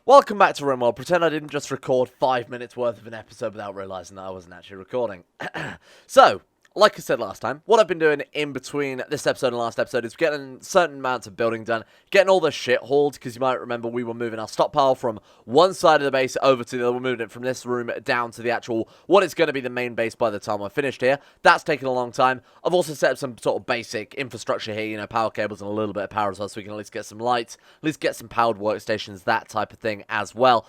Welcome back to Rimworld. Pretend I didn't just record 5 minutes worth of an episode without realising that I wasn't actually recording. So, like I said last time, what I've been doing in between this episode and last episode is getting certain amounts of building done, getting all the shit hauled, because you might remember we were moving our stockpile from one side of the base over to the other. We're moving it from this room down to the actual, what is going to be the main base by the time we're finished here. That's taken a long time. I've also set up some sort of basic infrastructure here, you know, power cables and a little bit of power as well, so we can at least get some lights, at least get some powered workstations, that type of thing as well.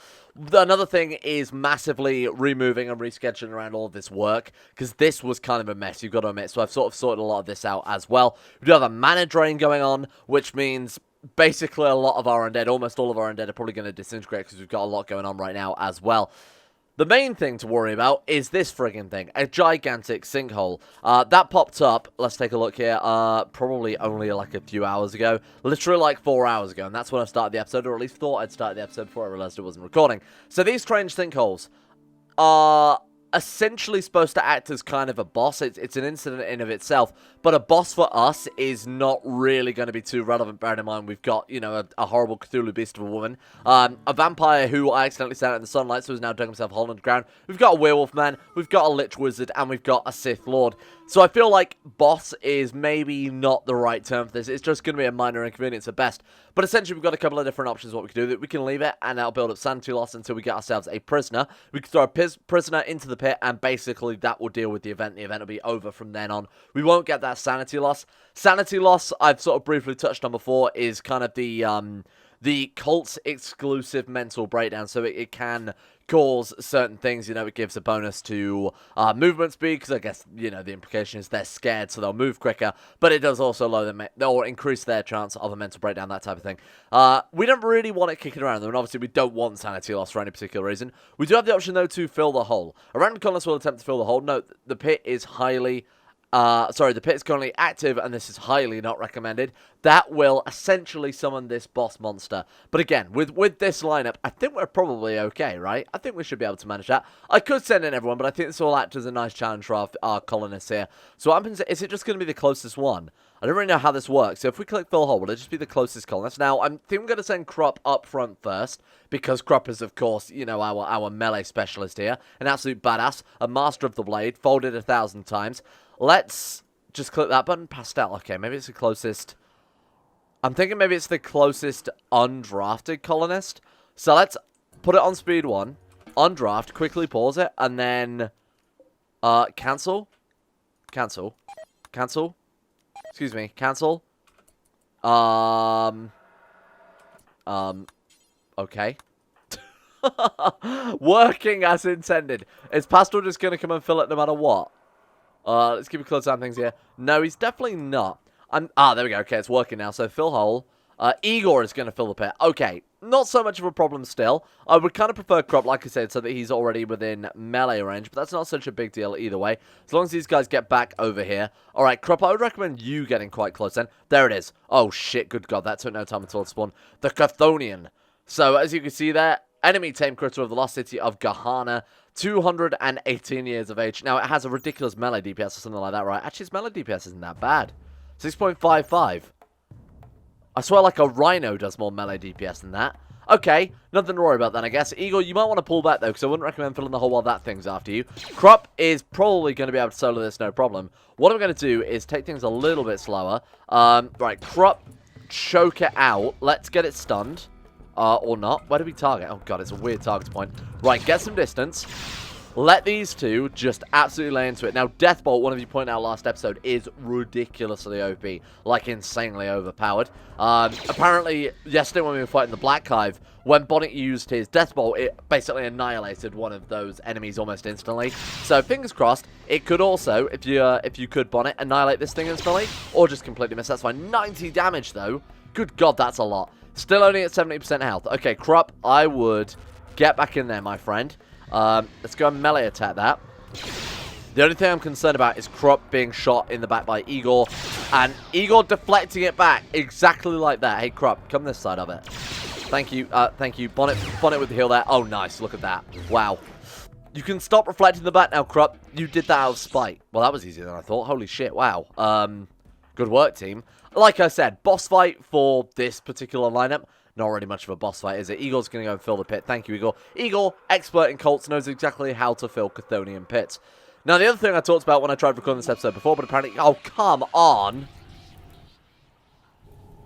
Another thing is massively removing and rescheduling around all of this work, because this was kind of a mess, you've got to admit, so I've sort of sorted a lot of this out as well. We do have a mana drain going on, which means basically a lot of our undead, almost all of our undead are probably going to disintegrate, because we've got a lot going on right now as well. The main thing to worry about is this friggin' thing, a gigantic sinkhole. That popped up, let's take a look here, probably only like a few hours ago, literally like 4 hours ago, and that's when I started the episode, or at least thought I'd started the episode before I realised it wasn't recording. So these strange sinkholes are essentially supposed to act as kind of a boss. It's an incident in of itself, but a boss for us is not really going to be too relevant, bearing in mind we've got, you know, a horrible Cthulhu beast of a woman, a vampire who I accidentally set out in the sunlight, so has now dug himself a hole underground. We've got a werewolf man, we've got a lich wizard, and we've got a Sith Lord. So I feel like boss is maybe not the right term for this. It's just going to be a minor inconvenience at best. But essentially, we've got a couple of different options what we can do. We can leave it, and that'll build up sanity loss until we get ourselves a prisoner. We can throw a prisoner into the pit, and basically that will deal with the event. The event will be over from then on. We won't get that sanity loss. Sanity loss, I've sort of briefly touched on before, is kind of the cult's exclusive mental breakdown. So it can cause certain things, you know, it gives a bonus to movement speed, because I guess, you know, the implication is they're scared, so they'll move quicker, but it does also lower them, or increase their chance of a mental breakdown, that type of thing. We don't really want it kicking around, and obviously we don't want sanity loss for any particular reason. We do have the option, though, to fill the hole. A random colonist will attempt to fill the hole. Note, the pit is highly... the pit is currently active, and this is highly not recommended. That will essentially summon this boss monster. But again, with this lineup, I think we're probably okay, right? I think we should be able to manage that. I could send in everyone, but I think this will act as a nice challenge for our colonists here. So what happens, is it just going to be the closest one? I don't really know how this works. So if we click fill hole, will it just be the closest colonist? Now, I think I'm going to send Krupp up front first, because Krupp is, of course, you know, our melee specialist here. An absolute badass, a master of the blade, folded 1,000 times. Let's just click that button, pastel. Okay, maybe it's the closest. I'm thinking maybe it's the closest undrafted colonist. So let's put it on speed 1, undraft, quickly pause it, and then cancel. Excuse me, cancel. Okay. Working as intended. Is Pastel just going to come and fill it no matter what? Let's keep a close eye on things here. No, he's definitely not. There we go. Okay, it's working now. So, fill hole. Igor is going to fill the pit. Okay, not so much of a problem still. I would kind of prefer Krupp, like I said, so that he's already within melee range. But that's not such a big deal either way. As long as these guys get back over here. Alright, Krupp, I would recommend you getting quite close then. There it is. Oh, shit. Good God. That took no time at all to spawn. The Chthonian. So, as you can see there, enemy tame critter of the lost city of Gahana. 218 years of age. Now, it has a ridiculous melee DPS or something like that, right? Actually, its melee DPS isn't that bad. 6.55. I swear like a rhino does more melee DPS than that. Okay, nothing to worry about then, I guess. Igor, you might want to pull back, though, because I wouldn't recommend filling the hole while that thing's after you. Krupp is probably going to be able to solo this, no problem. What I'm going to do is take things a little bit slower. Right, Krupp, choke it out. Let's get it stunned. Or not. Where do we target? Oh, God, it's a weird target point. Right, get some distance. Let these two just absolutely lay into it. Now, Deathbolt, one of you pointed out last episode, is ridiculously OP. Like, insanely overpowered. Apparently, yesterday when we were fighting the Black Hive, when Bionic used his Deathbolt, it basically annihilated one of those enemies almost instantly. So, fingers crossed, it could also, if you could Bionic, annihilate this thing instantly, or just completely miss. That's fine. 90 damage, though. Good God, that's a lot. Still only at 70% health. Okay, Krupp, I would get back in there, my friend. Let's go and melee attack that. The only thing I'm concerned about is Krupp being shot in the back by Igor. And Igor deflecting it back exactly like that. Hey, Krupp, come this side of it. Thank you. Thank you. Bonnet with the heal there. Oh, nice. Look at that. Wow. You can stop reflecting the back now, Krupp. You did that out of spite. Well, that was easier than I thought. Holy shit. Wow. Good work, team. Like I said, boss fight for this particular lineup, not really much of a boss fight, is it? Igor's going to go and fill the pit. Thank you, Igor. Igor, expert in cults, knows exactly how to fill Chthonian pits. Now, the other thing I talked about when I tried recording this episode before, but apparently... Oh, come on!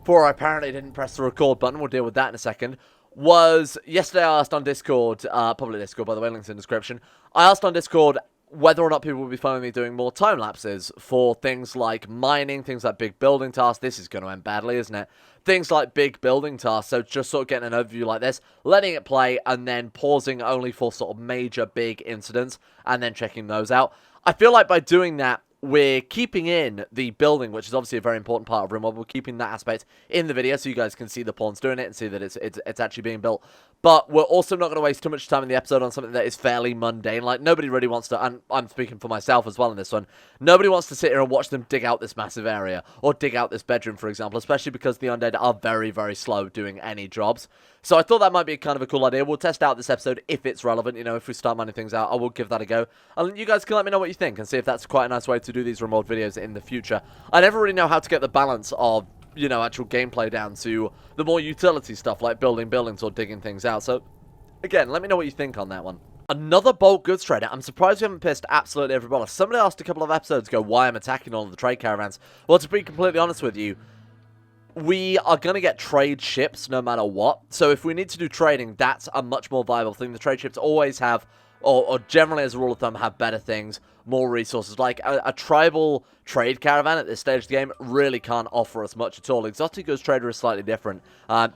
Before I apparently didn't press the record button, we'll deal with that in a second, was yesterday I asked on Discord, public Discord, by the way, links in the description, I asked on Discord whether or not people will be following me doing more time lapses for things like mining, things like big building tasks. This is going to end badly, isn't it? Things like big building tasks, so just sort of getting an overview like this, letting it play, and then pausing only for sort of major big incidents, and then checking those out. I feel like by doing that, we're keeping in the building, which is obviously a very important part of Rimworld. We're keeping that aspect in the video so you guys can see the pawns doing it and see that it's actually being built. But we're also not going to waste too much time in the episode on something that is fairly mundane. Like, nobody really wants to, and I'm speaking for myself as well in this one, nobody wants to sit here and watch them dig out this massive area, or dig out this bedroom, for example, especially because the undead are very, very slow doing any jobs. So I thought that might be kind of a cool idea. We'll test out this episode if it's relevant. You know, if we start mining things out, I will give that a go. And you guys can let me know what you think and see if that's quite a nice way to do these remote videos in the future. I never really know how to get the balance of, you know, actual gameplay down to the more utility stuff like building buildings or digging things out. So, again, let me know what you think on that one. Another bulk goods trader. I'm surprised we haven't pissed absolutely everybody off. Somebody asked a couple of episodes ago why I'm attacking all of the trade caravans. Well, to be completely honest with you, we are going to get trade ships no matter what. So if we need to do trading, that's a much more viable thing. The trade ships always have, or generally as a rule of thumb, have better things, more resources. Like a tribal trade caravan at this stage of the game really can't offer us much at all. Exotic goods trader is slightly different.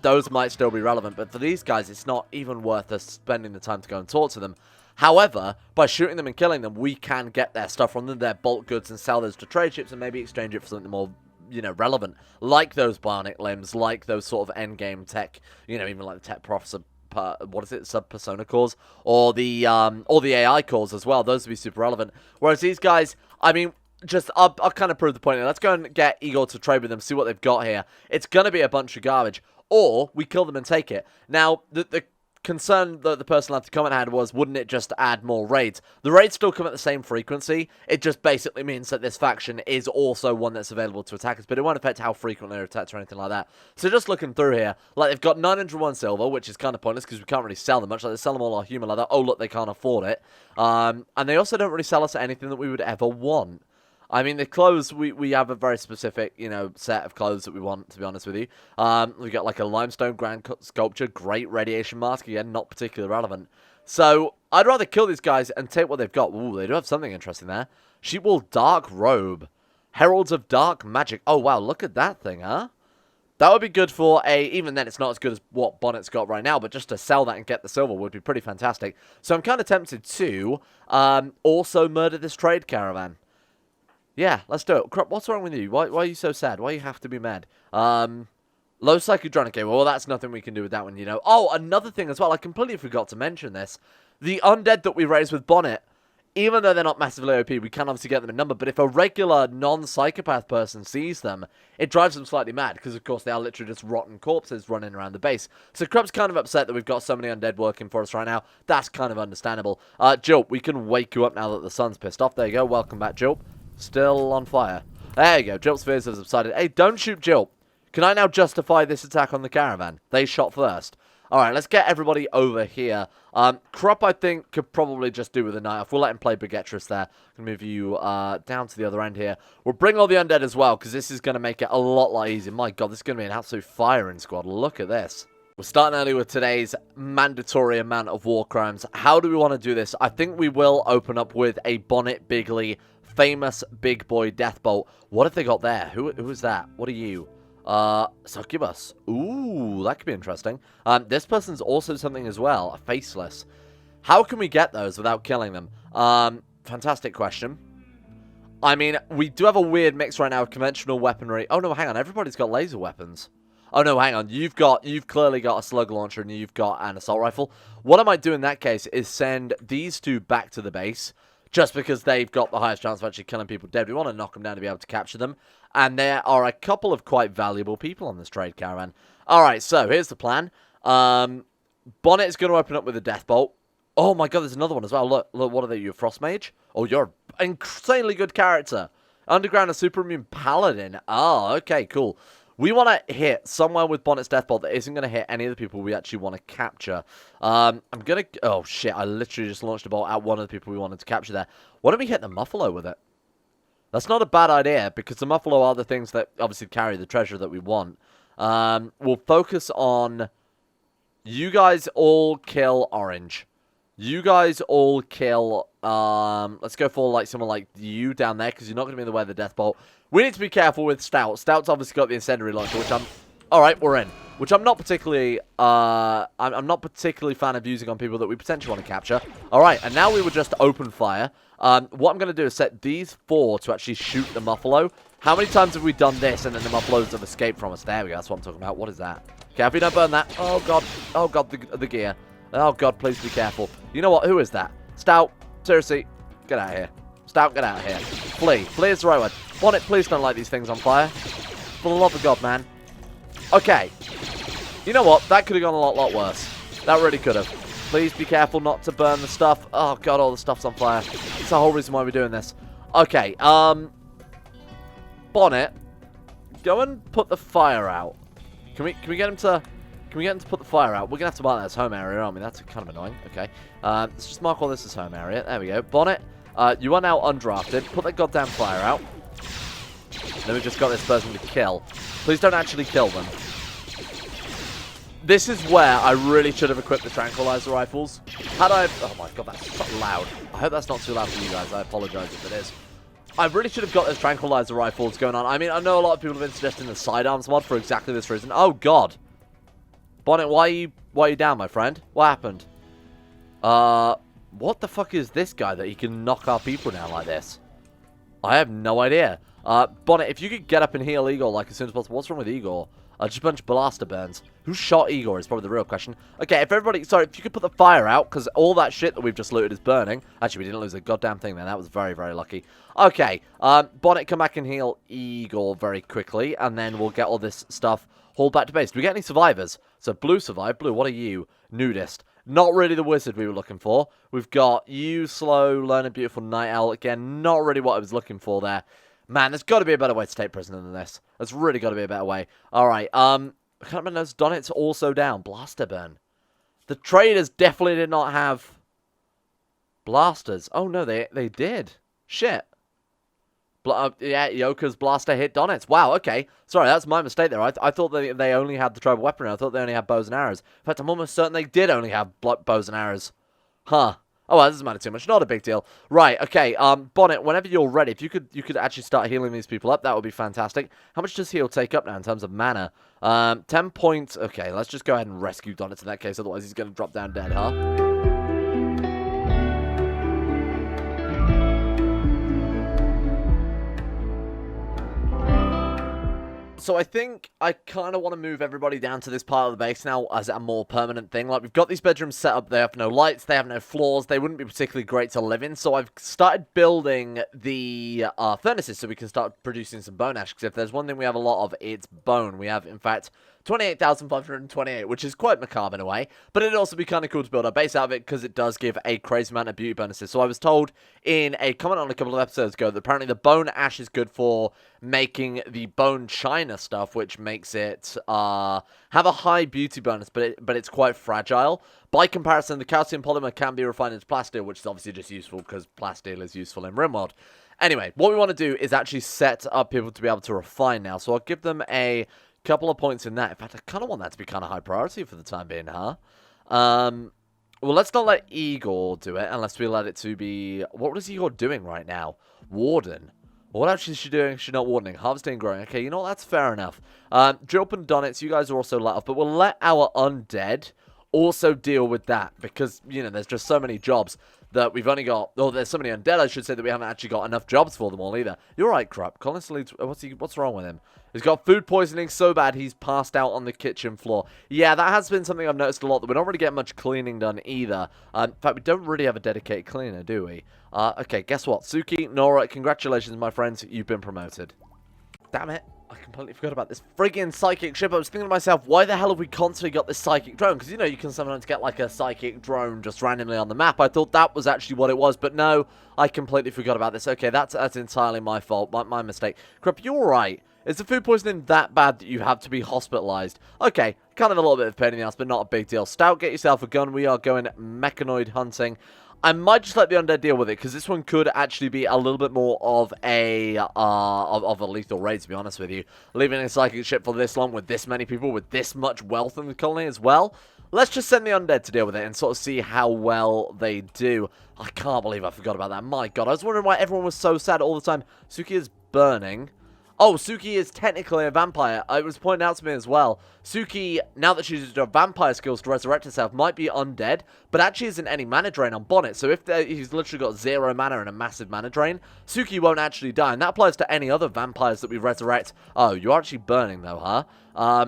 Those might still be relevant, but for these guys, it's not even worth us spending the time to go and talk to them. However, by shooting them and killing them, we can get their stuff from them, their bulk goods, and sell those to trade ships and maybe exchange it for something more, you know, relevant, like those bionic limbs, like those sort of endgame tech, you know, even like the tech profs, what is it, sub-persona cores, or the AI cores as well. Those would be super relevant. Whereas these guys, I mean, just I'll kind of prove the point here. Let's go and get Igor to trade with them, see what they've got here. It's gonna be a bunch of garbage, or we kill them and take it. Now, the concern that the person left the comment had was, wouldn't it just add more raids? The raids still come at the same frequency. It just basically means that this faction is also one that's available to attackers, but it won't affect how frequently they're attacked or anything like that. So just looking through here, like they've got 901 silver, which is kind of pointless because we can't really sell them much. Like they sell them all our human leather. Oh look, they can't afford it. And they also don't really sell us anything that we would ever want. I mean, the clothes, we have a very specific, you know, set of clothes that we want, to be honest with you. We've got, like, a limestone grand sculpture, great radiation mask, again, not particularly relevant. So, I'd rather kill these guys and take what they've got. Ooh, they do have something interesting there. Sheepwool Dark Robe. Heralds of Dark Magic. Oh, wow, look at that thing, huh? That would be good for even then it's not as good as what Bonnet's got right now, but just to sell that and get the silver would be pretty fantastic. So, I'm kind of tempted to also murder this trade caravan. Yeah, let's do it. Crop, what's wrong with you? Why are you so sad? Why you have to be mad? Low psychodronic game. Well, that's nothing we can do with that one, you know. Oh, another thing as well. I completely forgot to mention this. The undead that we raise with Bonnet, even though they're not massively OP, we can obviously get them in number. But if a regular non-psychopath person sees them, it drives them slightly mad. Because, of course, they are literally just rotten corpses running around the base. So Crup's kind of upset that we've got so many undead working for us right now. That's kind of understandable. Jilp, we can wake you up now that the sun's pissed off. There you go. Welcome back, Jilp. Still on fire. There you go. Jilp's fears have subsided. Hey, don't shoot Jilp. Can I now justify this attack on the caravan? They shot first. Alright, let's get everybody over here. Crop, I think, could probably just do with a night off. We'll let him play Begetris there. I'm going to move you down to the other end here. We'll bring all the undead as well, because this is going to make it a lot easier. My god, this is going to be an absolute firing squad. Look at this. We're starting early with today's mandatory amount of war crimes. How do we want to do this? I think we will open up with a Bonnet Bigley famous big boy death bolt. What have they got there? Who is that? What are you? Succubus. Ooh, that could be interesting. This person's also something as well, a faceless. How can we get those without killing them? Fantastic question. I mean, we do have a weird mix right now of conventional weaponry. Oh no, hang on, everybody's got laser weapons. Oh no, hang on, you've clearly got a slug launcher and you've got an assault rifle. What I might do in that case is send these two back to the base. Just because they've got the highest chance of actually killing people dead. We want to knock them down to be able to capture them. And there are a couple of quite valuable people on this trade caravan. Alright, so here's the plan. Bonnet is going to open up with a death bolt. Oh my god, there's another one as well. Look, what are they? You a frost mage? Oh, you're an insanely good character. Underground, a super immune paladin. Oh, okay, cool. We want to hit somewhere with Bonnet's Death Bolt that isn't going to hit any of the people we actually want to capture. I'm going to... Oh, shit. I literally just launched a bolt at one of the people we wanted to capture there. Why don't we hit the Muffalo with it? That's not a bad idea, because the Muffalo are the things that obviously carry the treasure that we want. We'll focus on... You guys all kill Orange. You guys all kill... let's go for like someone like you down there, because you're not going to be in the way of the Death Bolt. We need to be careful with Stout. Stout's obviously got the incendiary launcher, which I'm... Alright, we're in. Which I'm not particularly... I'm not particularly fan of using on people that we potentially want to capture. Alright, and now we would just open fire. What I'm going to do is set these 4 to actually shoot the Muffalo. How many times have we done this and then the Muffalos have escaped from us? There we go, that's what I'm talking about. What is that? Okay, don't burn that. Oh, God. Oh, God, the gear. Oh, God, please be careful. You know what? Who is that? Stout. Seriously. Get out of here. Stout, get out of here. Flee. Flee is the right word. Bonnet, please don't light these things on fire. For the love of God, man. Okay. You know what? That could have gone a lot worse. That really could have. Please be careful not to burn the stuff. Oh, God, all the stuff's on fire. That's the whole reason why we're doing this. Okay, Bonnet, go and put the fire out. Can we get him to... Can we get him to put the fire out? We're going to have to mark that as home area, aren't we? That's kind of annoying. Okay. Let's just mark all this as home area. There we go. Bonnet, you are now undrafted. Put that goddamn fire out. Then we've just got this person to kill. Please don't actually kill them. This is where I really should have equipped the tranquilizer rifles. Had I... Oh my God, that's so loud. I hope that's not too loud for you guys. I apologize if it is. I really should have got those tranquilizer rifles going on. I mean, I know a lot of people have been suggesting the sidearms mod for exactly this reason. Oh, God. Bonnet, why are you down, my friend? What happened? What the fuck is this guy that he can knock our people down like this? I have no idea. Bonnet, if you could get up and heal Igor like as soon as possible. What's wrong with Igor? Just a bunch of blaster burns. Who shot Igor is probably the real question. Okay, if everybody... Sorry, if you could put the fire out, because all that shit that we've just looted is burning. Actually, we didn't lose a goddamn thing, man. That was very, very lucky. Okay, Bonnet, come back and heal Igor very quickly, and then we'll get all this stuff hauled back to base. Do we get any survivors? So, Blue survived. Blue, what are you? Nudist. Not really the wizard we were looking for. We've got you, Slow, Learner, Beautiful, Night Owl. Again, not really what I was looking for there. Man, there's got to be a better way to take prisoner than this. There's really got to be a better way. Alright, I can't remember those. Donet's also down. Blaster burn. The traders definitely did not have blasters. Oh, no, they did. Shit. Yeah, Yoka's blaster hit Donet's. Wow, okay. Sorry, that's my mistake there. I thought they only had the tribal weaponry. I thought they only had bows and arrows. In fact, I'm almost certain they did only have bows and arrows. Huh. Oh, well, that doesn't matter too much. Not a big deal. Right, okay. Bonnet, whenever you're ready, if you could actually start healing these people up, that would be fantastic. How much does heal take up now in terms of mana? 10 points. Okay, let's just go ahead and rescue Donnet in that case. Otherwise, he's going to drop down dead, huh? So I think I kind of want to move everybody down to this part of the base now as a more permanent thing. Like, we've got these bedrooms set up. They have no lights. They have no floors. They wouldn't be particularly great to live in. So I've started building the furnaces so we can start producing some bone ash. Because if there's one thing we have a lot of, it's bone. We have, in fact, 28,528, which is quite macabre in a way. But it'd also be kind of cool to build our base out of it because it does give a crazy amount of beauty bonuses. So I was told in a comment on a couple of episodes ago that apparently the bone ash is good for making the bone china stuff, which makes it have a high beauty bonus, but it's quite fragile. By comparison, the calcium polymer can be refined into plasteel, which is obviously just useful because plasteel is useful in Rimworld. Anyway, what we want to do is actually set up people to be able to refine now. So I'll give them a couple of points in that. In fact, I kind of want that to be kind of high priority for the time being, huh? Well, let's not let Igor do it unless we let it to be... What is Igor doing right now? Warden. What actually is she doing? She's not wardening. Harvesting and growing. Okay, you know what? That's fair enough. Drip and Donets, you guys are also let off, but we'll let our undead also deal with that because, you know, there's just so many jobs that we've only got... Oh, there's so many undead, I should say, that we haven't actually got enough jobs for them all either. You're right, Krupp. Collins leads... What's wrong with him? He's got food poisoning so bad he's passed out on the kitchen floor. Yeah, that has been something I've noticed a lot, that we're not really getting much cleaning done either. In fact, we don't really have a dedicated cleaner, do we? Okay, guess what? Suki, Nora, congratulations, my friends. You've been promoted. Damn it. I completely forgot about this friggin' psychic ship. I was thinking to myself, why the hell have we constantly got this psychic drone? Because, you know, you can sometimes get, like, a psychic drone just randomly on the map. I thought that was actually what it was, but no, I completely forgot about this. Okay, that's entirely my fault, my mistake. Crap, you're right. Is the food poisoning that bad that you have to be hospitalized? Okay, kind of a little bit of pain in the ass, but not a big deal. Stout, get yourself a gun. We are going mechanoid hunting. I might just let the undead deal with it, because this one could actually be a little bit more of a lethal raid, to be honest with you. Leaving a psychic ship for this long with this many people, with this much wealth in the colony as well. Let's just send the undead to deal with it and sort of see how well they do. I can't believe I forgot about that. My god, I was wondering why everyone was so sad all the time. Suki is burning. Oh, Suki is technically a vampire. It was pointed out to me as well. Suki, now that she's used her vampire skills to resurrect herself, might be undead, but actually isn't any mana drain on Bonnet. So if he's literally got 0 mana and a massive mana drain, Suki won't actually die. And that applies to any other vampires that we resurrect. Oh, you're actually burning though, huh?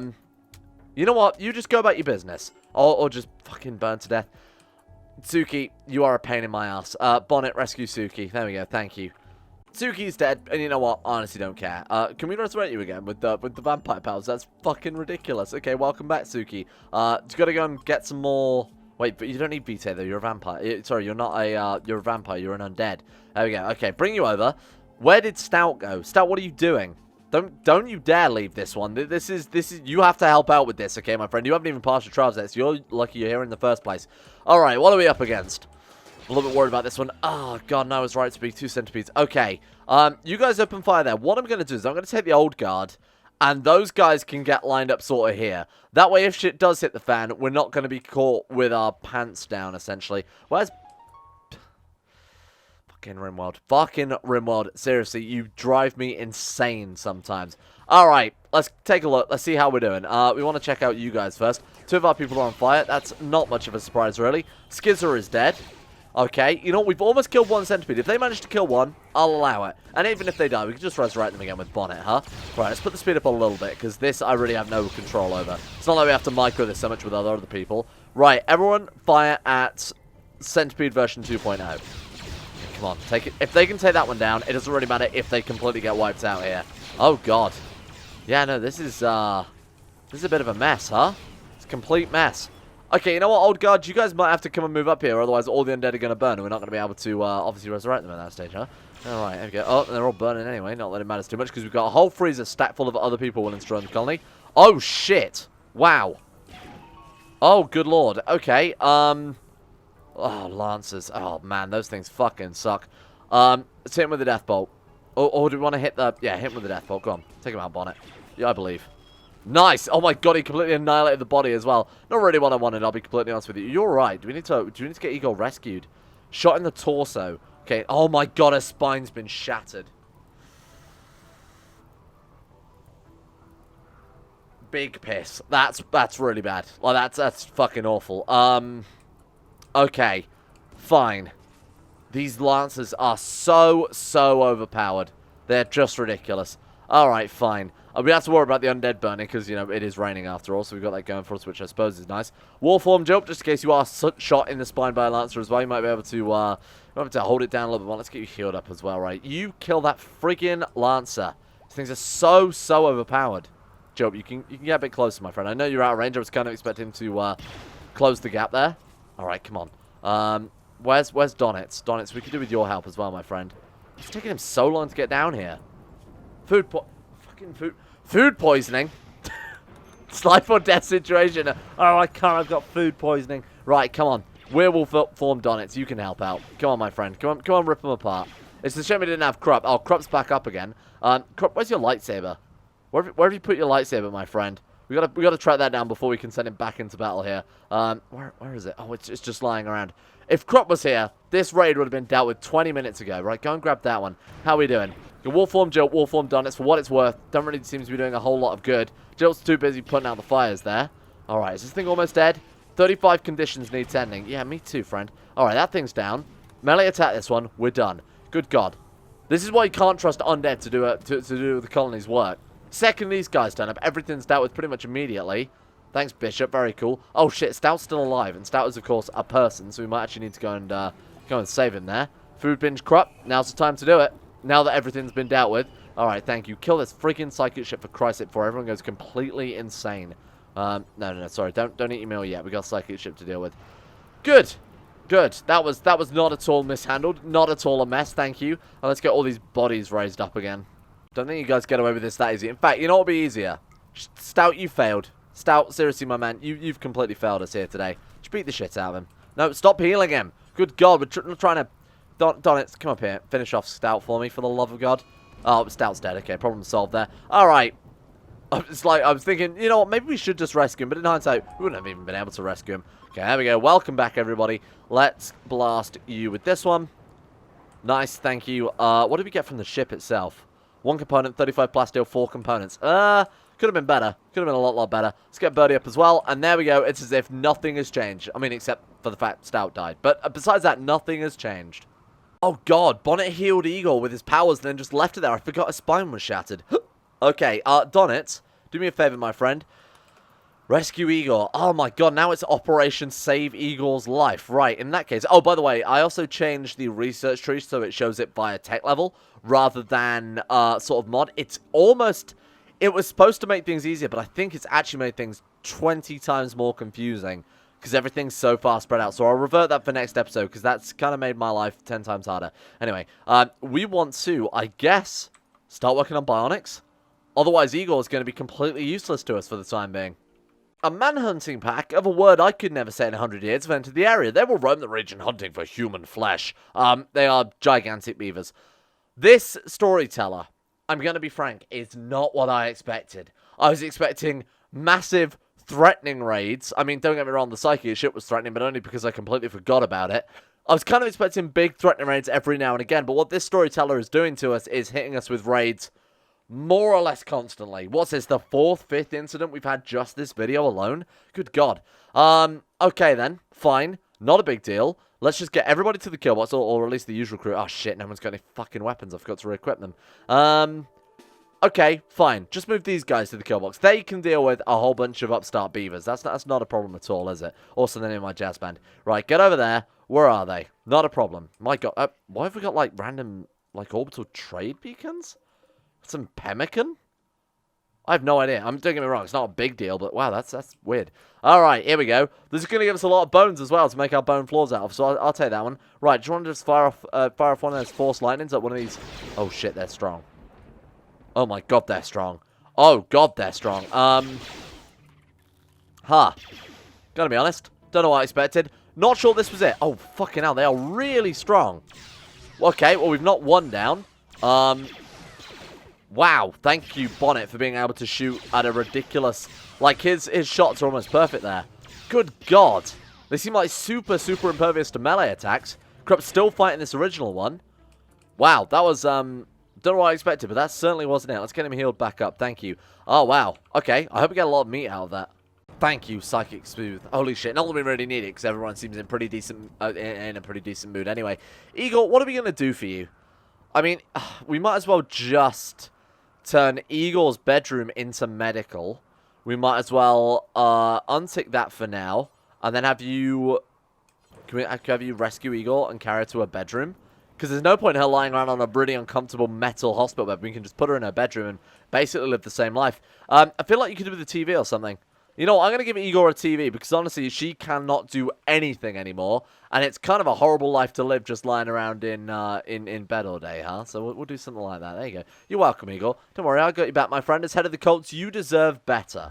You know what? You just go about your business. Or just fucking burn to death. Suki, you are a pain in my ass. Bonnet, rescue Suki. There we go. Thank you. Suki's dead, and you know what? I honestly don't care. Can we resurrect you again with the vampire powers? That's fucking ridiculous. Okay, welcome back, Suki. Just gotta go and get some more. Wait, but you don't need Vitae though. You're a vampire. Sorry, you're not a. You're a vampire. You're an undead. There we go. Okay, bring you over. Where did Stout go? Stout, what are you doing? Don't you dare leave this one. This is you have to help out with this, okay, my friend. You haven't even passed your trials yet, so you're lucky you're here in the first place. All right, what are we up against? A little bit worried about this one. Oh, God, no, I was right to be 2 centipedes. Okay, you guys open fire there. What I'm going to do is I'm going to take the old guard, and those guys can get lined up sort of here. That way, if shit does hit the fan, we're not going to be caught with our pants down, essentially. Where's... Fucking Rimworld. Fucking Rimworld. Seriously, you drive me insane sometimes. Alright, let's take a look. Let's see how we're doing. We want to check out you guys first. 2 of our people are on fire. That's not much of a surprise, really. Skizzer is dead. Okay, you know, we've almost killed 1 centipede. If they manage to kill 1, I'll allow it. And even if they die, we can just resurrect them again with Bonnet, huh? Right, let's put the speed up a little bit, because this I really have no control over. It's not like we have to micro this so much with other people. Right, everyone fire at Centipede version 2.0. Come on, take it. If they can take that one down, it doesn't really matter if they completely get wiped out here. Oh, God. Yeah, no, this is a bit of a mess, huh? It's a complete mess. Okay, you know what, old guard? You guys might have to come and move up here, otherwise all the undead are going to burn, and we're not going to be able to, obviously, resurrect them at that stage, huh? Alright, there we go. Oh, they're all burning anyway, not that it matters too much, because we've got a whole freezer stacked full of other people willing to join the colony. Oh, shit! Wow. Oh, good lord. Okay, Oh, Lancers. Oh, man, those things fucking suck. Let's hit him with the death bolt. Or do we want to hit the... Yeah, hit him with the death bolt. Go on. Take him out, Bonnet. Yeah, I believe. Nice! Oh my god, he completely annihilated the body as well. Not really what I wanted, I'll be completely honest with you. You're right. Do we need to get Igor rescued? Shot in the torso. Okay. Oh my god, her spine's been shattered. Big piss. That's really bad. Like, that's fucking awful. Okay. Fine. These Lancers are so overpowered. They're just ridiculous. Alright, fine. We have to worry about the undead burning because, you know, it is raining after all, so we've got that going for us, which I suppose is nice. Warform jump, just in case you are shot in the spine by a Lancer as well. You might be able to hold it down a little bit more. Let's get you healed up as well, right? You kill that freaking Lancer. These things are so overpowered. Job, you can get a bit closer, my friend. I know you're out of range. I was kind of expecting to close the gap there. Alright, come on. Where's Donitz? Donitz, we could do with your help as well, my friend. It's taking him so long to get down here. Food poisoning? It's life or death situation. Oh, I can't. I've got food poisoning. Right, come on. Werewolf form Donitz. You can help out. Come on, my friend. Come on, rip him apart. It's a shame we didn't have Krupp. Oh, Krupp's back up again. Krupp, where's your lightsaber? Where have you put your lightsaber, my friend? We gotta track that down before we can send him back into battle here. Where is it? Oh, it's just lying around. If Krupp was here, this raid would have been dealt with 20 minutes ago. Right, go and grab that one. How are we doing? The Wolfform Jilt, Wolfform Donitz, for what it's worth, don't really seem to be doing a whole lot of good. Jilt's too busy putting out the fires there. Alright, is this thing almost dead? 35 conditions need tending. Yeah, me too, friend. Alright, that thing's down. Melee attack this one. We're done. Good God. This is why you can't trust undead to do the colony's work. Second these guys turn up, everything's dealt with pretty much immediately. Thanks, Bishop. Very cool. Oh, shit. Stout's still alive. And Stout is, of course, a person, so we might actually need to go and save him there. Food binge Krupp. Now's the time to do it. Now that everything's been dealt with. Alright, thank you. Kill this freaking psychic ship for Christ's sake before everyone goes completely insane. No, sorry. Don't eat your meal yet. We got a psychic ship to deal with. Good. Good. That was not at all mishandled. Not at all a mess, thank you. And let's get all these bodies raised up again. Don't think you guys get away with this that easy. In fact, you know what would be easier? Stout, you failed. Stout, seriously, my man, you've completely failed us here today. Just beat the shit out of him. No, stop healing him. Good God, we're trying to... Donitz, come up here. Finish off Stout for me, for the love of God. Oh, Stout's dead. Okay, problem solved there. Alright. It's like, I was thinking, you know what, maybe we should just rescue him. But in hindsight, we wouldn't have even been able to rescue him. Okay, there we go. Welcome back, everybody. Let's blast you with this one. Nice, thank you. What did we get from the ship itself? 1 component, 35 plasteel, 4 components. Could have been better. Could have been a lot better. Let's get Birdie up as well. And there we go. It's as if nothing has changed. I mean, except for the fact Stout died. But besides that, nothing has changed. Oh, God. Bonnet healed Igor with his powers and then just left it there. I forgot his spine was shattered. Okay, Donitz, do me a favor, my friend. Rescue Igor. Oh, my God. Now it's Operation Save Igor's Life. Right, in that case. Oh, by the way, I also changed the research tree so it shows it via tech level rather than sort of mod. It's almost... It was supposed to make things easier, but I think it's actually made things 20 times more confusing because everything's so far spread out. So I'll revert that for next episode because that's kind of made my life 10 times harder. Anyway, we want to, I guess, start working on bionics. Otherwise, Igor is going to be completely useless to us for the time being. A manhunting pack of a word I could never say in 100 years have entered the area. They will roam the region hunting for human flesh. They are gigantic beavers. This storyteller, I'm going to be frank, is not what I expected. I was expecting massive, threatening raids. I mean, don't get me wrong, the psyche shit was threatening, but only because I completely forgot about it. I was kind of expecting big, threatening raids every now and again, but what this storyteller is doing to us is hitting us with raids more or less constantly. What's this, the 4th, 5th incident we've had just this video alone? Good God. Okay then, fine. Not a big deal. Let's just get everybody to the kill box, or at least the usual crew. Oh shit, no one's got any fucking weapons. I forgot to re-equip them. Okay, fine. Just move these guys to the kill box. They can deal with a whole bunch of upstart beavers. That's not a problem at all, is it? Also, the name of my jazz band. Right, get over there. Where are they? Not a problem. My God, why have we got like random like orbital trade beacons? Some pemmican? I have no idea. Don't get me wrong, it's not a big deal, but wow, that's weird. Alright, here we go. This is going to give us a lot of bones as well to make our bone floors out of, so I'll take that one. Right, do you want to just fire off one of those force lightnings at one of these? Oh shit, they're strong. Oh my God, they're strong. Oh God, they're strong. Gotta be honest, don't know what I expected. Not sure this was it. Oh, fucking hell, they are really strong. Okay, well, we've knocked one down. Wow, thank you, Bonnet, for being able to shoot at a ridiculous... Like, his shots are almost perfect there. Good God. They seem like super impervious to melee attacks. Krup's still fighting this original one. Wow, that was, don't know what I expected, but that certainly wasn't it. Let's get him healed back up, thank you. Oh, wow. Okay, I hope we get a lot of meat out of that. Thank you, Psychic Smooth. Holy shit, not that we really need it, because everyone seems in pretty decent, in a pretty decent mood. Anyway, Igor, what are we going to do for you? I mean, we might as well just... turn Igor's bedroom into medical. We might as well untick that for now, and then have you... Can we have you rescue Igor and carry her to her bedroom? Because there's no point in her lying around on a really uncomfortable metal hospital bed. We can just put her in her bedroom and basically live the same life. I feel like you could do with a TV or something. You know what, I'm going to give Igor a TV because honestly, she cannot do anything anymore. And it's kind of a horrible life to live just lying around in bed all day, huh? So we'll do something like that. There you go. You're welcome, Igor. Don't worry, I got you back, my friend. As head of the cults, you deserve better.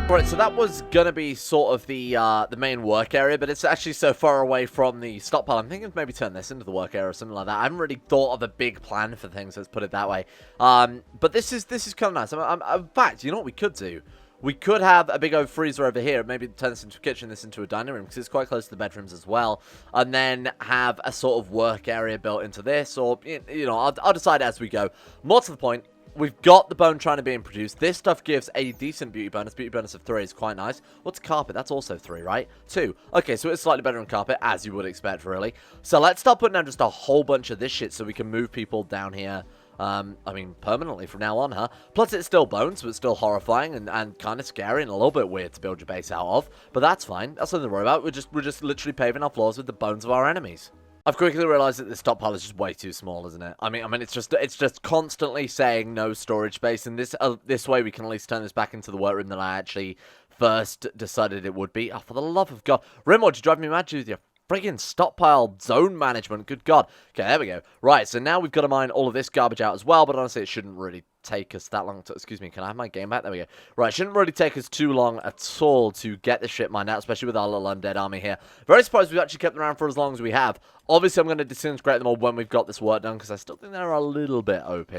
Right, so that was gonna be sort of the main work area, but it's actually so far away from the stockpile. I'm thinking maybe turn this into the work area or something like that. I haven't really thought of a big plan for things, let's put it that way. But this is kind of nice. In fact, you know what we could do? We could have a big old freezer over here, maybe turn this into a kitchen, this into a dining room, because it's quite close to the bedrooms as well, and then have a sort of work area built into this, or, you know, I'll decide as we go. More to the point, we've got the bone trying to be produced. This stuff gives a decent beauty bonus. Beauty bonus of 3 is quite nice. What's carpet? That's also 3, right? 2. Okay, so it's slightly better than carpet, as you would expect, really. So let's start putting down just a whole bunch of this shit so we can move people down here, I mean, permanently from now on, huh? Plus, it's still bones, but it's still horrifying and kind of scary and a little bit weird to build your base out of. But that's fine. That's nothing to worry about. We're just literally paving our floors with the bones of our enemies. I've quickly realised that this stockpile is just way too small, isn't it? I mean, it's just constantly saying no storage space, and this way we can at least turn this back into the workroom that I actually first decided it would be. Oh, for the love of God. Rimworld, you drive me mad with your friggin' stockpile zone management. Good God. Okay, there we go. Right, so now we've got to mine all of this garbage out as well, but honestly, it shouldn't really take us that long to... Excuse me, can I have my game back? There we go. Right, shouldn't really take us too long at all to get this shit mined out, especially with our little undead army here. Very surprised we've actually kept them around for as long as we have. Obviously, I'm going to disintegrate them all when we've got this work done, because I still think they're a little bit OP.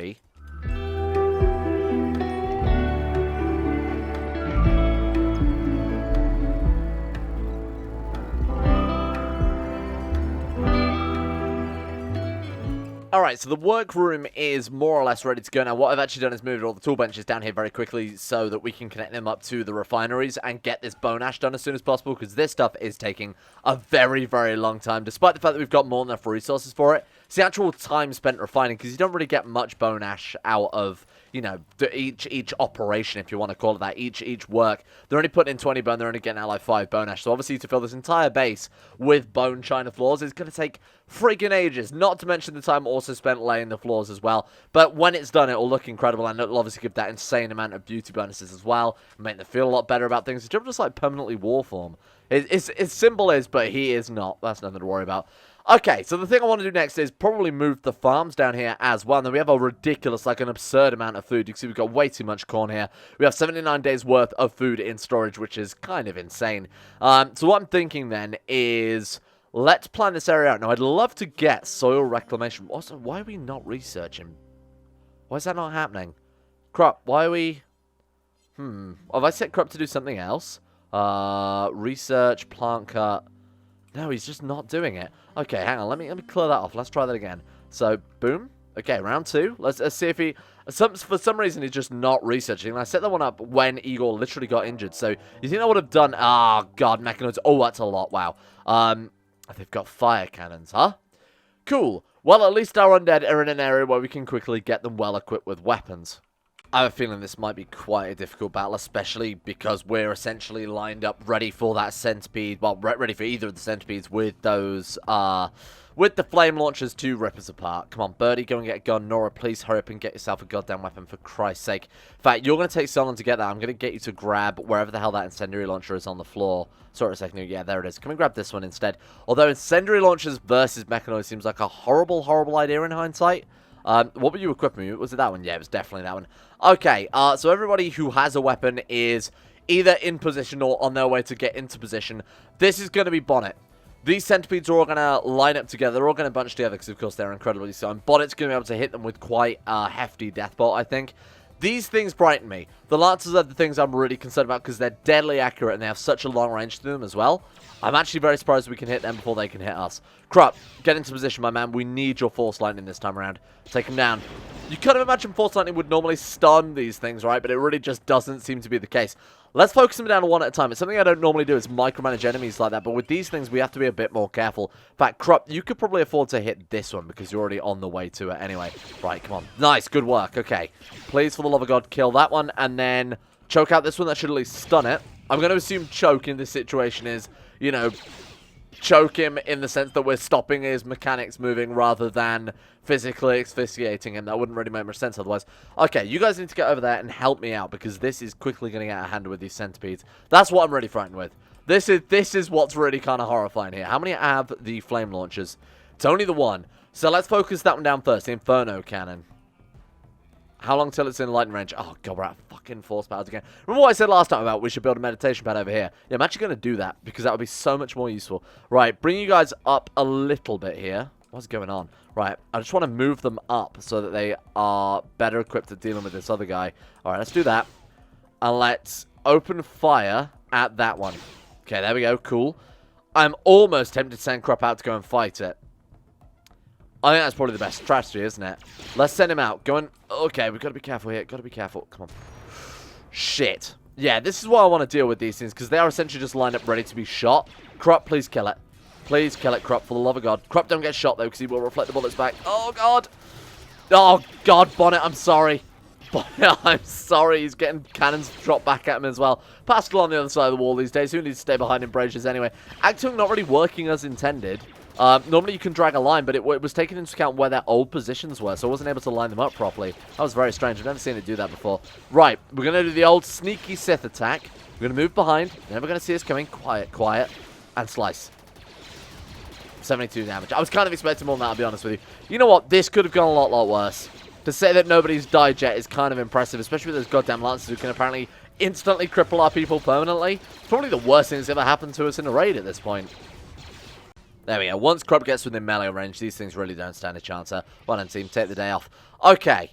Alright, so the workroom is more or less ready to go now. What I've actually done is moved all the tool benches down here very quickly so that we can connect them up to the refineries and get this bone ash done as soon as possible, because this stuff is taking a very, very long time, despite the fact that we've got more than enough resources for it. It's the actual time spent refining, because you don't really get much bone ash out of, you know, each operation, if you want to call it that, each work. They're only putting in 20 bone, they're only getting out like 5 bone ash. So obviously to fill this entire base with bone china floors is going to take friggin' ages. Not to mention the time also spent laying the floors as well. But when it's done, it will look incredible, and it'll obviously give that insane amount of beauty bonuses as well, make them feel a lot better about things. It's just like permanently war form. It's simple as, but he is not. That's nothing to worry about. Okay, so the thing I want to do next is probably move the farms down here as well. And then we have a ridiculous, like an absurd amount of food. You can see we've got way too much corn here. We have 79 days worth of food in storage, which is kind of insane. So what I'm thinking then is, let's plan this area out. Now, I'd love to get soil reclamation. Also, why are we not researching? Why is that not happening? Crop, why are we... Have I set Crop to do something else? Research, plant cut... No, he's just not doing it. Okay, hang on. Let me clear that off. Let's try that again. So, boom. Okay, round 2. Let's see if he... for some reason, he's just not researching. And I set that one up when Igor literally got injured. So, you think I would have done... Ah, God, mechanoids. Oh, that's a lot. Wow. They've got fire cannons, huh? Cool. Well, at least our undead are in an area where we can quickly get them well equipped with weapons. I have a feeling this might be quite a difficult battle, especially because we're essentially lined up ready for that centipede, well, ready for either of the centipedes with those, with the flame launchers to rip us apart. Come on, Birdie, go and get a gun. Nora, please hurry up and get yourself a goddamn weapon, for Christ's sake. In fact, you're going to take so long to get that. I'm going to get you to grab wherever the hell that incendiary launcher is on the floor. Sorry a second. Yeah, there it is. Come and grab this one instead. Although incendiary launchers versus mechanoid seems like a horrible, horrible idea in hindsight. What were you equipping? Was it that one? Yeah, it was definitely that one. Okay, so everybody who has a weapon is either in position or on their way to get into position. This is going to be Bonnet. These centipedes are all going to line up together. They're all going to bunch together because, of course, they're incredibly strong. Bonnet's going to be able to hit them with quite a hefty death bolt, I think. These things brighten me. The Lancers are the things I'm really concerned about because they're deadly accurate and they have such a long range to them as well. I'm actually very surprised we can hit them before they can hit us. Krupp, get into position, my man. We need your Force Lightning this time around. Take him down. You kind of imagine Force Lightning would normally stun these things, right? But it really just doesn't seem to be the case. Let's focus them down one at a time. It's something I don't normally do, is micromanage enemies like that. But with these things, we have to be a bit more careful. In fact, Krupp, you could probably afford to hit this one because you're already on the way to it anyway. Right, come on. Nice, good work. Okay. Please, for the love of God, kill that one. And then choke out this one. That should at least stun it. I'm going to assume choke in this situation is, you know, choke him in the sense that we're stopping his mechanics moving rather than physically asphyxiating him. That wouldn't really make much sense otherwise. Okay, you guys need to get over there and help me out because this is quickly going to get out of hand with these centipedes. That's what I'm really frightened with. This is what's really kind of horrifying here. How many have the flame launchers? It's only the one. So let's focus that one down first. The Inferno Cannon. How long till it's in lightning range? Oh, God, we're at fucking force powers again. Remember what I said last time about we should build a meditation pad over here? Yeah, I'm actually going to do that because that would be so much more useful. Right, bring you guys up a little bit here. What's going on? Right, I just want to move them up so that they are better equipped at dealing with this other guy. All right, let's do that. And let's open fire at that one. Okay, there we go. Cool. I'm almost tempted to send Krupp out to go and fight it. I think that's probably the best strategy, isn't it? Let's send him out. Go and... Okay, we've got to be careful here. Got to be careful. Come on. Shit. Yeah, this is why I want to deal with these things, because they are essentially just lined up ready to be shot. Krupp, please kill it. Please kill it, Krupp, for the love of God. Krupp, don't get shot, though, because he will reflect the bullets back. Oh, God. Oh, God, Bonnet, I'm sorry. Bonnet, I'm sorry. He's getting cannons dropped back at him as well. Pascal on the other side of the wall these days. Who needs to stay behind in Brrainz anyway? Achtung not really working as intended. Normally you can drag a line, but it was taking into account where their old positions were, so I wasn't able to line them up properly. That was very strange. I've never seen it do that before. Right, we're going to do the old sneaky Sith attack. We're going to move behind. You're never going to see us coming. Quiet, quiet, and slice. 72 damage. I was kind of expecting more than that, I'll be honest with you. You know what? This could have gone a lot worse. To say that nobody's died yet is kind of impressive, especially with those goddamn lancers who can apparently instantly cripple our people permanently. It's probably the worst thing that's ever happened to us in a raid at this point. There we go. Once Crub gets within melee range, these things really don't stand a chance. Well done, team. Take the day off. Okay.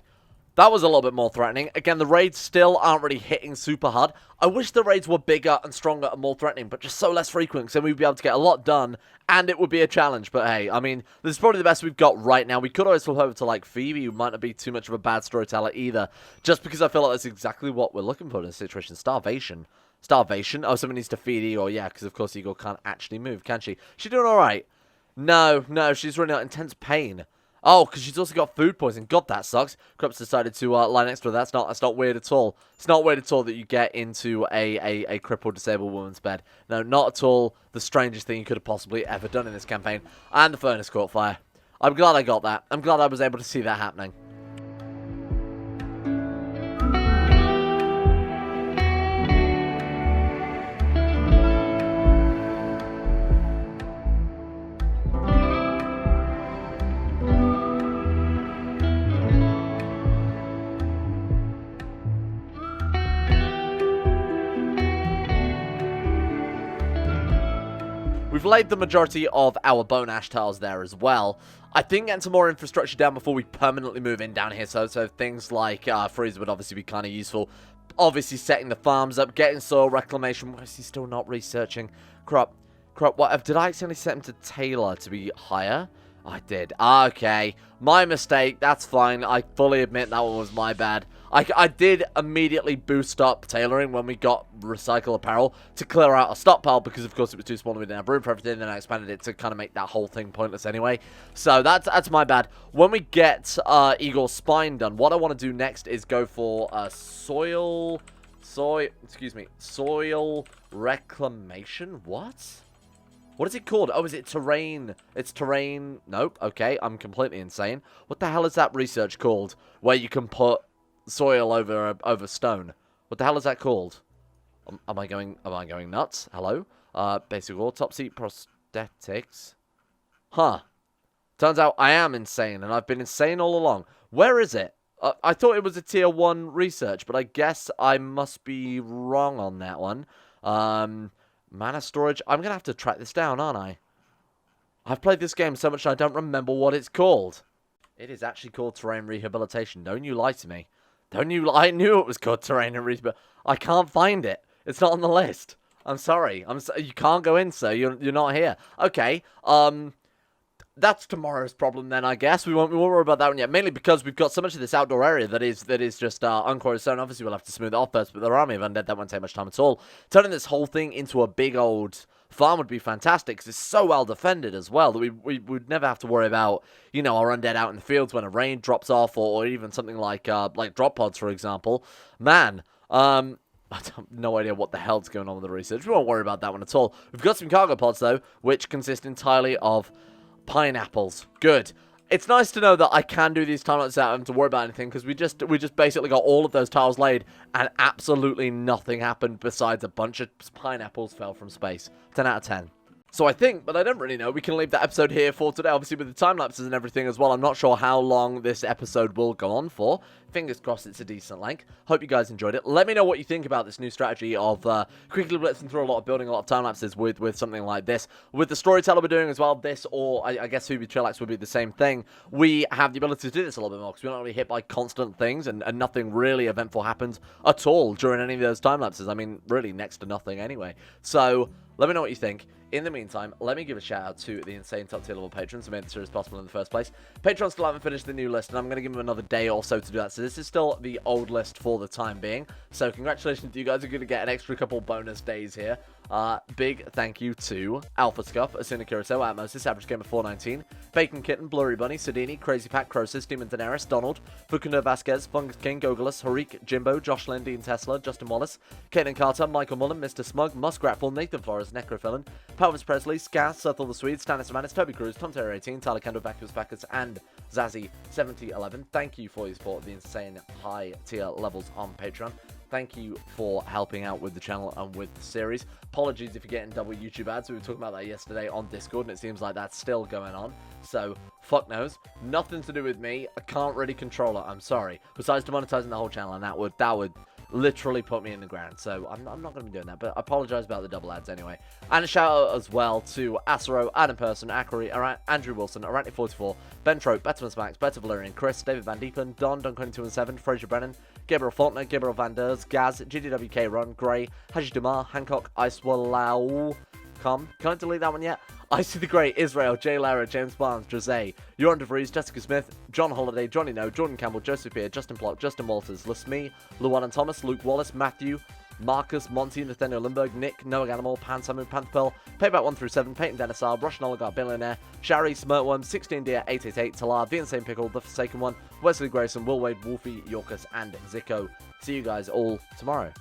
That was a little bit more threatening. Again, the raids still aren't really hitting super hard. I wish the raids were bigger and stronger and more threatening, but just so less frequent, so we'd be able to get a lot done, and it would be a challenge. But hey, I mean, this is probably the best we've got right now. We could always flip over to, like, Phoebe, who might not be too much of a bad storyteller either, just because I feel like that's exactly what we're looking for in this situation. Starvation. Starvation? Oh, someone needs to feed Igor. Yeah, because, of course, Igor can't actually move, can she? She's doing all right. No, she's running out intense pain. Oh, because she's also got food poisoning. God, that sucks. Krupp's decided to lie next to her. That's not weird at all. It's not weird at all that you get into a crippled, disabled woman's bed. No, not at all the strangest thing you could have possibly ever done in this campaign. And the furnace caught fire. I'm glad I got that. I'm glad I was able to see that happening. We've laid the majority of our bone ash tiles there as well. I think getting some more infrastructure down before we permanently move in down here. So things like freezer would obviously be kind of useful. Obviously setting the farms up, getting soil reclamation. Why is he still not researching? Crop, what? Did I accidentally set him to Taylor to be higher? I did. Okay. My mistake. That's fine. I fully admit that one was my bad. I did immediately boost up tailoring when we got recycle apparel to clear out a stockpile because, of course, it was too small and we didn't have room for everything. And then I expanded it to kind of make that whole thing pointless anyway. So that's my bad. When we get Igor's spine done, what I want to do next is go for soil reclamation. What? What is it called? Oh, is it terrain? It's terrain. Nope. Okay, I'm completely insane. What the hell is that research called? Where you can put soil over stone. What the hell is that called? Am I going nuts? Hello? Basic autopsy, prosthetics. Huh. Turns out I am insane, and I've been insane all along. Where is it? I thought it was a tier 1 research, but I guess I must be wrong on that one. Mana storage. I'm going to have to track this down, aren't I? I've played this game so much I don't remember what it's called. It is actually called terrain rehabilitation. Don't you lie to me. Don't you lie. I knew it was called terrain rehabilitation. I can't find it. It's not on the list. I'm sorry. You can't go in, sir. You're not here. Okay. That's tomorrow's problem then, I guess. We won't worry about that one yet. Mainly because we've got so much of this outdoor area that is just unquarried stone. Obviously, we'll have to smooth it off first, but their army of undead, that won't take much time at all. Turning this whole thing into a big old farm would be fantastic because it's so well defended as well that we would never have to worry about, you know, our undead out in the fields when a rain drops off or even something like drop pods, for example. Man, I have no idea what the hell's going on with the research. We won't worry about that one at all. We've got some cargo pods, though, which consist entirely of pineapples. Good. It's nice to know that I can do these timelines without having to worry about anything, because we just basically got all of those tiles laid and absolutely nothing happened besides a bunch of pineapples fell from space. 10 out of 10. So I think, but I don't really know, we can leave that episode here for today. Obviously with the time lapses and everything as well, I'm not sure how long this episode will go on for. Fingers crossed it's a decent length. Hope you guys enjoyed it. Let me know what you think about this new strategy of quickly blitzing through a lot of building, a lot of time lapses with something like this. With the storyteller we're doing as well, this or I guess Phoebe Trillax would be the same thing. We have the ability to do this a little bit more because we're not really hit by constant things and nothing really eventful happens at all during any of those time lapses. I mean, really next to nothing anyway. So let me know what you think. In the meantime, let me give a shout out to the insane top tier level patrons who made this series possible in the first place. Patrons still haven't finished the new list, and I'm going to give them another day or so to do that. So this is still the old list for the time being. So congratulations to you guys. You're going to get an extra couple bonus days here. Big thank you to Alpha Scuff, Asuna Kurosawa, Atmosis, Average Gamer 419, Bacon Kitten, Blurry Bunny, Sedini, Crazy Pack, Crosis, Demon Daenerys, Donald, Fukuno Vasquez, Fungus King, Gogolus, Harik, Jimbo, Josh Lindy and Tesla, Justin Wallace, Caitlin Carter, Michael Mullen, Mr. Smug, Muskratful, Nathan Flores, Necrophilin, Pelvis Presley, Skaz, Sethel the Swede, Stannis Manis, Toby Cruz, Tom Terror 18, Tyler Kendall, Vacuous Bacchus, and Zazzy 7011. Thank you for your support of the insane high tier levels on Patreon. Thank you for helping out with the channel and with the series. Apologies if you're getting double YouTube ads. We were talking about that yesterday on Discord, and it seems like that's still going on. So, fuck knows. Nothing to do with me. I can't really control it. I'm sorry. Besides demonetizing the whole channel, and that would literally put me in the ground. So, I'm not going to be doing that. But I apologize about the double ads anyway. And a shout out as well to Asero, Adam Person, Akari, Andrew Wilson, Arachne44, Ben Trope, Betterman Max, Better Valerian, Chris, David Van Diepen, Don, Duncan2 and 7, Fraser Brennan, Gabriel Faulkner, Gabriel Van Ders, Gaz, GDWK Run, Gray, Haji Dumar, Hancock, Icewallow, Can I delete that one yet? Icy the Great, Israel, Jay Lara, James Barnes, Jose, Joran DeVries, Jessica Smith, John Holiday, Johnny No, Jordan Campbell, Joseph Beer, Justin Plot, Justin Walters, Lasme, Luan and Thomas, Luke Wallace, Matthew, Marcus, Monty, Nathaniel Lindbergh, Nick, Noah Animal, Pan Samu, Pantherpearl, Payback 1 through 7, Peyton Denisar, Russian Oligarch Billionaire, Shari, Smirtworm, 16 Deer, 888, Talar, The Insane Pickle, The Forsaken One, Wesley Grayson, Will Wade, Wolfie, Yorkus, and Zico. See you guys all tomorrow.